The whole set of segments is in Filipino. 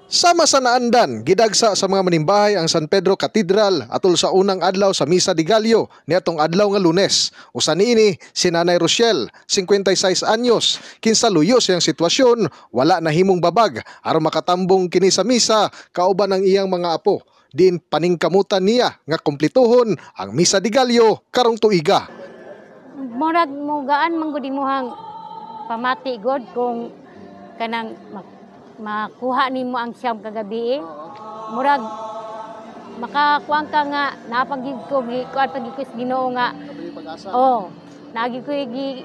Sama sa naandan, gidagsa sa mga manimbahay ang San Pedro Cathedral atol sa unang adlaw sa Misa de Gallo niadtong adlaw nga Lunes. Usa niini si Nanay Rochelle, 56 anyos, kinsa luyo siyang sitwasyon, wala na himong babag aron makatambong kini sa misa kauban ang iyang mga apo. Diin paningkamutan niya nga kumplituhon ang Misa de Gallo karong tuiga. Murag mo gaan man gud imuhang pamati god kung kanang makuha nimo ang siyam kagabi. Murag makakuan ka nga napagid ko kuan pagid ko sa Ginoo nga. Oh, nagi ko gi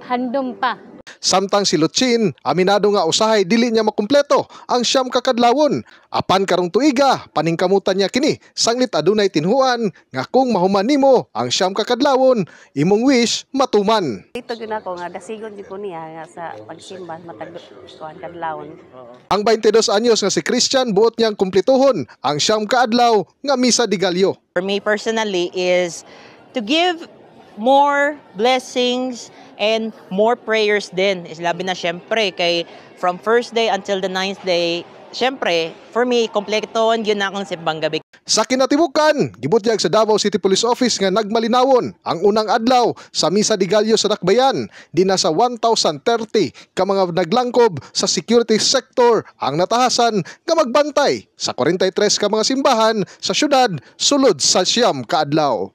handom pa. Samtang si Luchin, aminado nga usahay dili niya makumpleto ang siyam kakadlawon. Apan karong tuiga, paningkamutan niya kini, sanglit adunay tinhuan nga kung mahuman nimo ang siyam kakadlawon, imong wish matuman. Ito gyud ako nga dasigon gyud ko niya nga sa pagsimba matag kuan kadlawon. Ang 22 anyos nga si Christian buot niyang kumplituhon ang siyam kaadlaw nga Misa de Gallo. For me personally is to give more blessings and more prayers din. Labi na syempre kay from first day until the 9th day, syempre for me kompletoon yun na akong simbang gabi. Sa kinatibukan, gibutyag sa Davao City Police Office nga nagmalinawon ang unang adlaw sa Misa de Gallo sa Dakbayan. Di na sa 1,030 ka mga naglangkob sa security sector ang natahasan nga magbantay sa 43 ka mga simbahan sa syudad sulod sa siyam kaadlaw.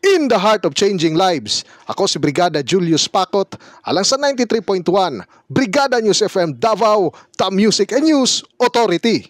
In the heart of changing lives, ako si Brigada Julius Pacot, alang sa 93.1 Brigada News FM Davao, The Music and News Authority.